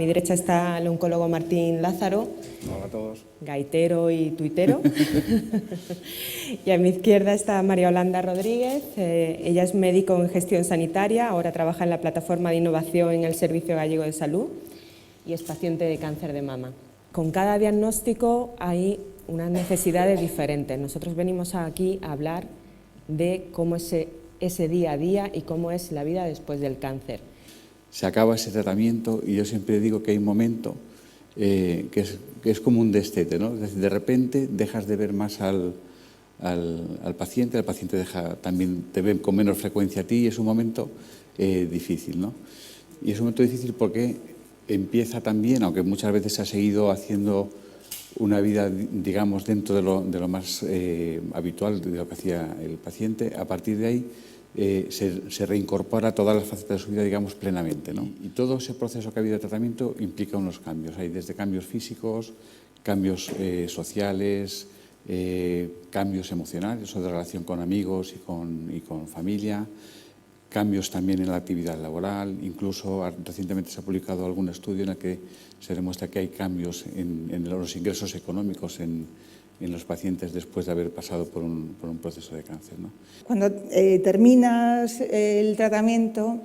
mi derecha está el oncólogo Martín Lázaro. Hola a todos. Gaitero y tuitero. Y a mi izquierda está María Olanda Rodríguez. Ella es médico en gestión sanitaria, ahora trabaja en la plataforma de innovación en el Servicio Gallego de Salud y es paciente de cáncer de mama. Con cada diagnóstico hay unas necesidades diferentes. Nosotros venimos aquí a hablar de cómo es ese día a día y cómo es la vida después del cáncer. Se acaba ese tratamiento y yo siempre digo que hay un momento que es como un destete, ¿no? Es decir, de repente dejas de ver más al paciente, el paciente también te ve con menos frecuencia a ti y es un momento difícil, ¿no? Y es un momento difícil porque empieza también, aunque muchas veces se ha seguido haciendo una vida, digamos, dentro de lo más habitual de lo que hacía el paciente, a partir de ahí se reincorpora todas las facetas de su vida, digamos, plenamente, ¿no? Y todo ese proceso que ha habido de tratamiento implica unos cambios. Hay desde cambios físicos, cambios sociales, cambios emocionales o de relación con amigos y con familia, cambios también en la actividad laboral. Incluso recientemente se ha publicado algún estudio en el que se demuestra que hay cambios en los ingresos económicos en los pacientes después de haber pasado por un proceso de cáncer, ¿no? Cuando terminas el tratamiento,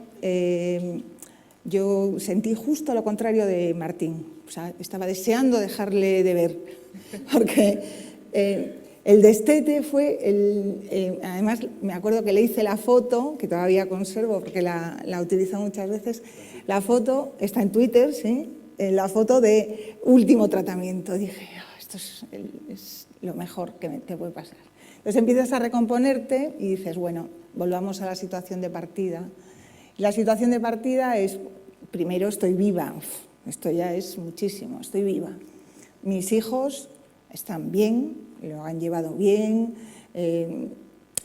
yo sentí justo lo contrario de Martín. O sea, estaba deseando dejarle de ver, porque el destete fue, además me acuerdo que le hice la foto, que todavía conservo porque la utilizo muchas veces, la foto está en Twitter, ¿sí? La foto de último tratamiento. Dije, esto es lo mejor que te puede pasar. Entonces empiezas a recomponerte y dices, bueno, volvamos a la situación de partida. La situación de partida es, primero estoy viva, esto ya es muchísimo, estoy viva. Mis hijos están bien, lo han llevado bien,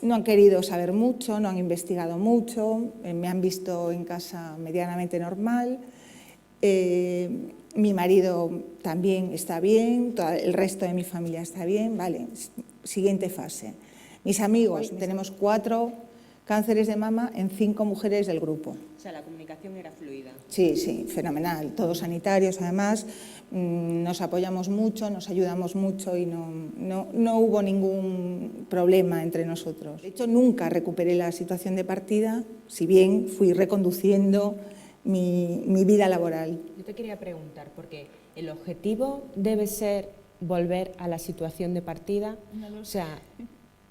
no han querido saber mucho, no han investigado mucho, me han visto en casa medianamente normal. Mi marido también está bien, el resto de mi familia está bien, vale, siguiente fase. Mis amigos, tenemos 4 cánceres de mama en 5 mujeres del grupo. O sea, la comunicación era fluida. Sí, sí, fenomenal, todos sanitarios además, nos apoyamos mucho, nos ayudamos mucho y no hubo ningún problema entre nosotros. De hecho, nunca recuperé la situación de partida, si bien fui reconduciendo mi vida laboral. Yo te quería preguntar, porque el objetivo debe ser volver a la situación de partida, o sea,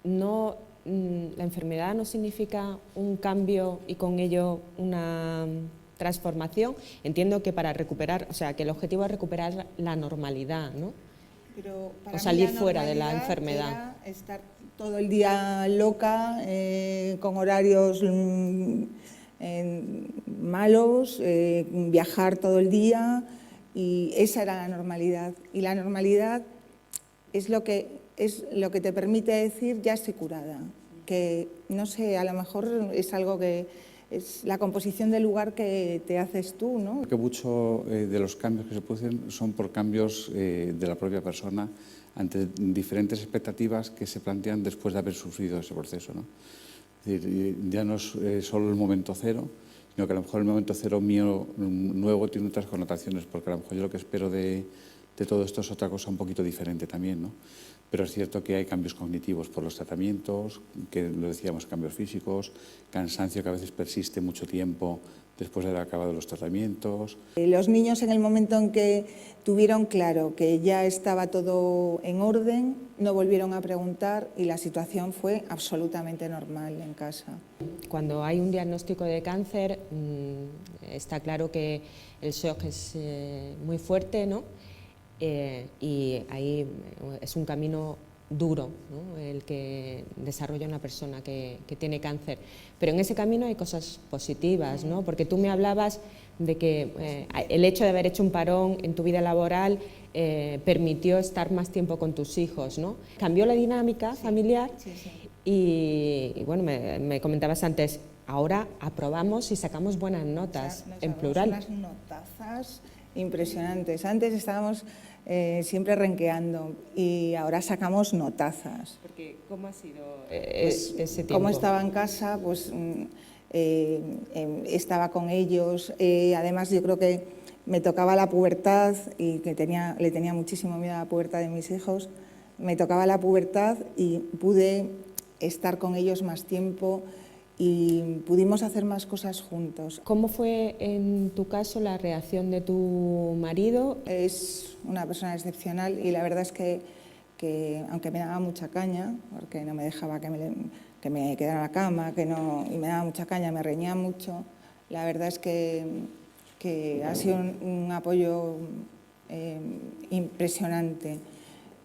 no, la enfermedad no significa un cambio y con ello una transformación. Entiendo que para recuperar, o sea, que el objetivo es recuperar la normalidad, ¿no? Pero para o salir mí fuera de la enfermedad. Era estar todo el día loca, con horarios malos, viajar todo el día, y esa era la normalidad. Y la normalidad es lo que te permite decir ya estoy curada, que no sé, a lo mejor es algo que es la composición del lugar que te haces tú, ¿no? Que muchos de los cambios que se producen son por cambios de la propia persona ante diferentes expectativas que se plantean después de haber sufrido ese proceso, ¿no? Es decir, ya no es solo el momento cero, sino que a lo mejor el momento cero mío nuevo tiene otras connotaciones, porque a lo mejor yo lo que espero de todo esto es otra cosa un poquito diferente también, ¿no? Pero es cierto que hay cambios cognitivos por los tratamientos, que lo decíamos, cambios físicos, cansancio que a veces persiste mucho tiempo después de haber acabado los tratamientos. Los niños, en el momento en que tuvieron claro que ya estaba todo en orden, no volvieron a preguntar y la situación fue absolutamente normal en casa. Cuando hay un diagnóstico de cáncer, está claro que el shock es muy fuerte, ¿no? Y ahí es un camino duro, ¿no? El que desarrolla una persona que tiene cáncer. Pero en ese camino hay cosas positivas, ¿no? Porque tú me hablabas de que el hecho de haber hecho un parón en tu vida laboral permitió estar más tiempo con tus hijos, ¿no? Cambió la dinámica familiar. Sí, sí. Y bueno, me comentabas antes, ahora aprobamos y sacamos buenas notas, en plural. Unas notazas impresionantes. Antes estábamos siempre renqueando y ahora sacamos notazas. Porque ¿cómo ha sido ese tiempo? Como estaba en casa, pues estaba con ellos. Además, yo creo que me tocaba la pubertad y que le tenía muchísimo miedo a la pubertad de mis hijos, me tocaba la pubertad y pude estar con ellos más tiempo y pudimos hacer más cosas juntos. ¿Cómo fue en tu caso la reacción de tu marido? Es una persona excepcional y la verdad es que aunque me daba mucha caña, porque no me dejaba que me quedara en la cama, y me daba mucha caña, me reñía mucho, la verdad es que ha sido un apoyo impresionante,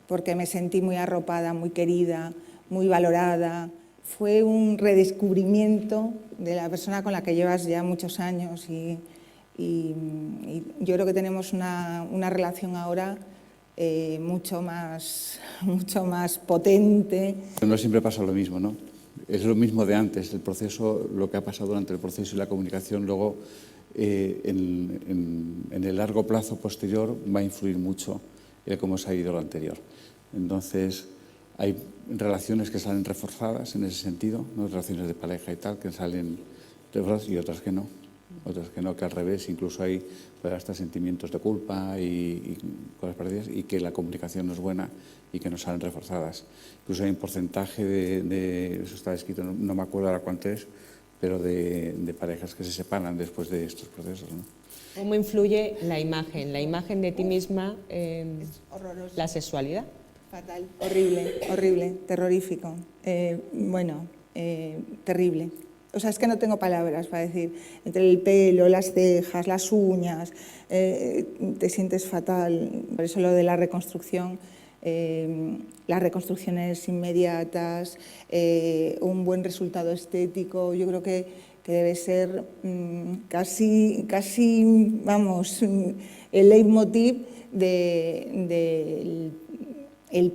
porque me sentí muy arropada, muy querida, muy valorada. Fue un redescubrimiento de la persona con la que llevas ya muchos años y yo creo que tenemos una relación ahora mucho más potente. No siempre pasa lo mismo, ¿no? Es lo mismo de antes, el proceso, lo que ha pasado durante el proceso y la comunicación, luego en el largo plazo posterior va a influir mucho en cómo se ha ido lo anterior. Entonces, hay relaciones que salen reforzadas en ese sentido, ¿no? Relaciones de pareja y tal, que salen reforzadas y otras que no. Otras que no, que al revés, incluso hay hasta sentimientos de culpa y cosas parecidas, y que la comunicación no es buena y que no salen reforzadas. Incluso hay un porcentaje eso está escrito, no me acuerdo ahora cuánto es, pero de parejas que se separan después de estos procesos, ¿no? ¿Cómo influye la imagen de ti misma en la sexualidad? Fatal, horrible, terrorífico. Terrible. O sea, es que no tengo palabras para decir, entre el pelo, las cejas, las uñas, te sientes fatal. Por eso lo de la reconstrucción, las reconstrucciones inmediatas, un buen resultado estético, yo creo que debe ser casi, vamos, el leitmotiv del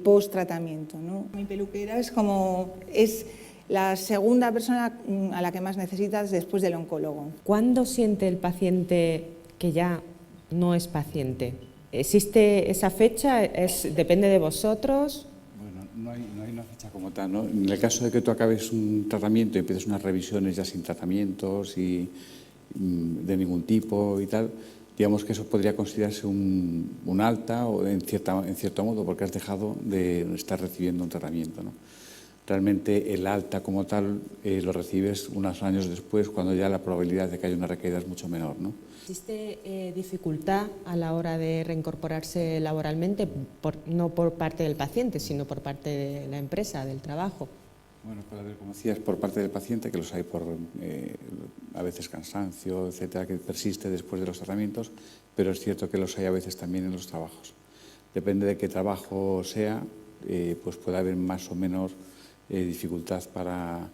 post-tratamiento, ¿no? Mi peluquera es la segunda persona a la que más necesitas después del oncólogo. ¿Cuándo siente el paciente que ya no es paciente? ¿Existe esa fecha? ¿Depende de vosotros? Bueno, no hay una fecha como tal, ¿no? En el caso de que tú acabes un tratamiento y empieces unas revisiones ya sin tratamientos y de ningún tipo y tal, digamos que eso podría considerarse un alta o en cierto modo, porque has dejado de estar recibiendo un tratamiento, ¿no? Realmente el alta como tal lo recibes unos años después, cuando ya la probabilidad de que haya una recaída es mucho menor, ¿no? ¿Existe dificultad a la hora de reincorporarse laboralmente, no por parte del paciente, sino por parte de la empresa, del trabajo? Bueno, puede haber, como decías, por parte del paciente, que los hay por a veces cansancio, etcétera, que persiste después de los tratamientos, pero es cierto que los hay a veces también en los trabajos. Depende de qué trabajo sea, pues puede haber más o menos dificultad para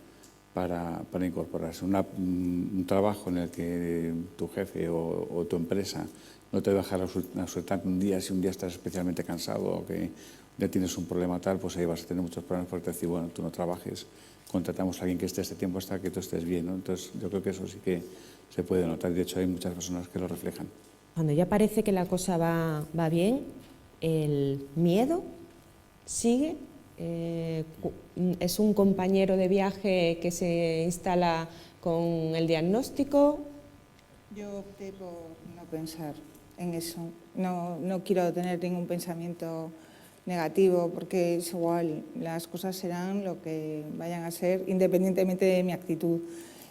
incorporarse. Un trabajo en el que tu jefe o tu empresa no te va a dejar absolutamente un día, si un día estás especialmente cansado o que ya tienes un problema tal, pues ahí vas a tener muchos problemas porque te decir, bueno, tú no trabajes, contratamos a alguien que esté este tiempo hasta que tú estés bien, ¿no? Entonces yo creo que eso sí que se puede notar, de hecho hay muchas personas que lo reflejan. Cuando ya parece que la cosa va bien, el miedo sigue. Es un compañero de viaje que se instala con el diagnóstico. Yo opté por no pensar en eso. No quiero tener ningún pensamiento negativo porque es igual, las cosas serán lo que vayan a ser independientemente de mi actitud.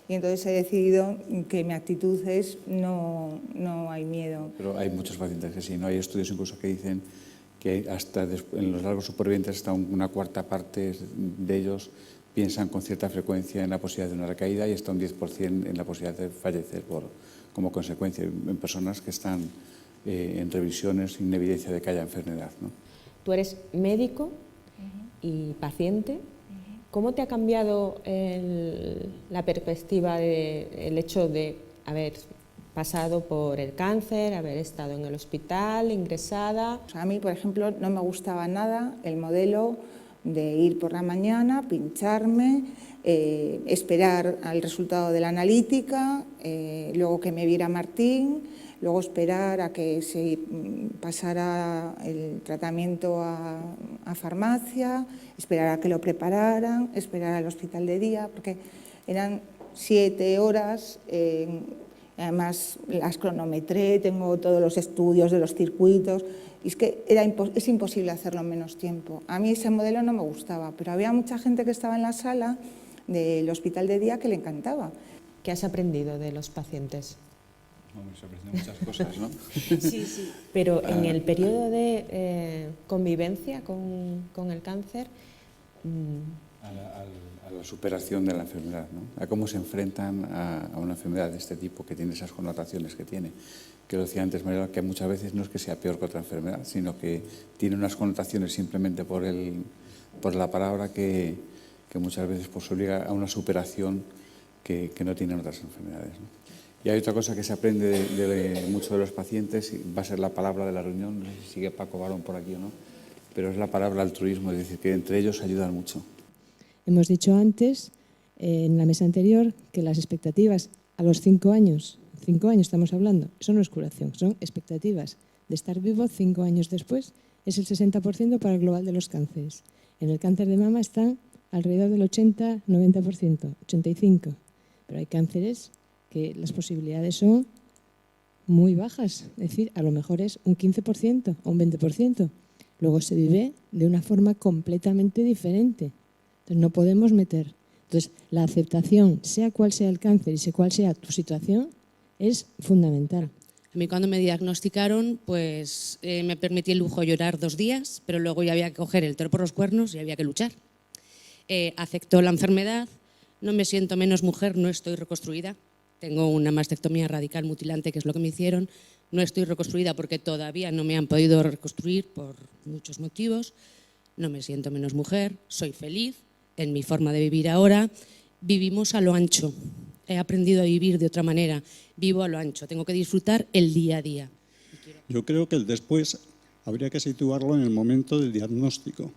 Y entonces he decidido que mi actitud es no hay miedo. Pero hay muchos pacientes que sí, ¿no? Hay estudios incluso que dicen que hasta en los largos supervivientes hasta una cuarta parte de ellos piensan con cierta frecuencia en la posibilidad de una recaída y hasta un 10% en la posibilidad de fallecer como consecuencia en personas que están en revisiones sin evidencia de que haya enfermedad, ¿no? Tú eres médico y paciente. ¿Cómo te ha cambiado la perspectiva del hecho de haber pasado por el cáncer, haber estado en el hospital, ingresada? O sea, a mí, por ejemplo, no me gustaba nada el modelo de ir por la mañana, pincharme, esperar al resultado de la analítica, luego que me viera Martín, luego esperar a que se pasara el tratamiento a farmacia, esperar a que lo prepararan, esperar al hospital de día, porque eran 7 horas Además, las cronometré, tengo todos los estudios de los circuitos, y es que es imposible hacerlo en menos tiempo. A mí ese modelo no me gustaba, pero había mucha gente que estaba en la sala del hospital de día que le encantaba. ¿Qué has aprendido de los pacientes? Me sorprenden muchas cosas, ¿no? Sí, sí. Pero en el periodo de convivencia con el cáncer... A la superación de la enfermedad, ¿no? A cómo se enfrentan a una enfermedad de este tipo que tiene esas connotaciones que tiene. Que lo decía antes María, que muchas veces no es que sea peor que otra enfermedad, sino que tiene unas connotaciones simplemente por la palabra que muchas veces pues, obliga a una superación que no tienen otras enfermedades, ¿no? Y hay otra cosa que se aprende de muchos de los pacientes, y va a ser la palabra de la reunión, no sé si sigue Paco Barón por aquí o no, pero es la palabra altruismo, es decir, que entre ellos ayudan mucho. Hemos dicho antes, en la mesa anterior, que las expectativas a los 5 años estamos hablando, eso no es curación, son expectativas de estar vivo 5 años después, es el 60% para el global de los cánceres. En el cáncer de mama están alrededor del 80-90%, 85%, pero hay cánceres que las posibilidades son muy bajas, es decir, a lo mejor es un 15% o un 20%. Luego se vive de una forma completamente diferente. Entonces no podemos meter. Entonces la aceptación, sea cual sea el cáncer y sea cual sea tu situación, es fundamental. A mí cuando me diagnosticaron, pues me permití el lujo de llorar 2 días, pero luego ya había que coger el toro por los cuernos y había que luchar. Acepto la enfermedad, no me siento menos mujer, no estoy reconstruida. Tengo una mastectomía radical mutilante, que es lo que me hicieron. No estoy reconstruida porque todavía no me han podido reconstruir por muchos motivos. No me siento menos mujer, soy feliz en mi forma de vivir ahora. Vivimos a lo ancho. He aprendido a vivir de otra manera. Vivo a lo ancho. Tengo que disfrutar el día a día. Yo creo que el después habría que situarlo en el momento del diagnóstico,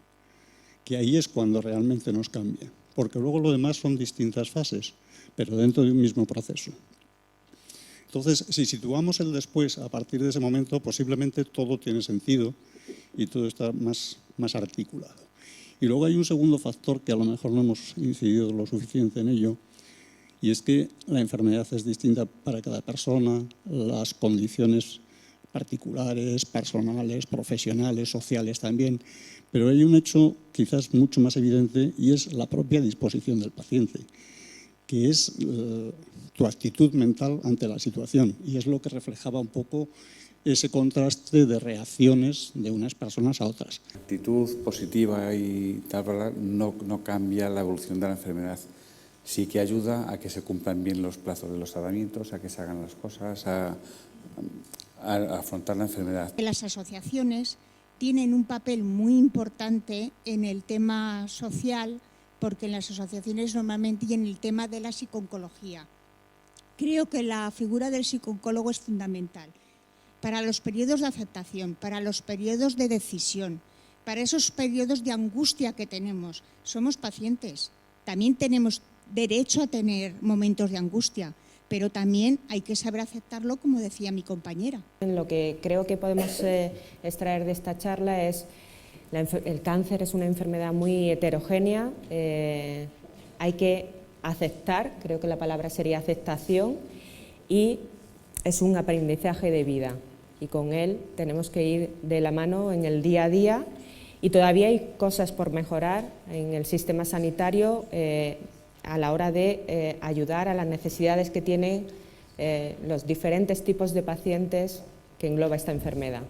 que ahí es cuando realmente nos cambia. Porque luego lo demás son distintas fases, pero dentro de un mismo proceso. Entonces, si situamos el después a partir de ese momento, posiblemente todo tiene sentido y todo está más articulado. Y luego hay un segundo factor que a lo mejor no hemos incidido lo suficiente en ello, y es que la enfermedad es distinta para cada persona, las condiciones particulares, personales, profesionales, sociales también, pero hay un hecho quizás mucho más evidente y es la propia disposición del paciente, que es tu actitud mental ante la situación, y es lo que reflejaba un poco ese contraste de reacciones de unas personas a otras. La actitud positiva y tal no cambia la evolución de la enfermedad. Sí que ayuda a que se cumplan bien los plazos de los tratamientos, a que se hagan las cosas, a afrontar la enfermedad. Las asociaciones tienen un papel muy importante en el tema social, porque en las asociaciones normalmente y en el tema de la psico-oncología. Creo que la figura del psico-oncólogo es fundamental para los periodos de aceptación, para los periodos de decisión, para esos periodos de angustia que tenemos. Somos pacientes, también tenemos derecho a tener momentos de angustia, pero también hay que saber aceptarlo, como decía mi compañera. Lo que creo que podemos extraer de esta charla es el cáncer es una enfermedad muy heterogénea, hay que aceptar, creo que la palabra sería aceptación, y es un aprendizaje de vida, y con él tenemos que ir de la mano en el día a día, y todavía hay cosas por mejorar en el sistema sanitario a la hora de ayudar a las necesidades que tienen los diferentes tipos de pacientes que engloba esta enfermedad.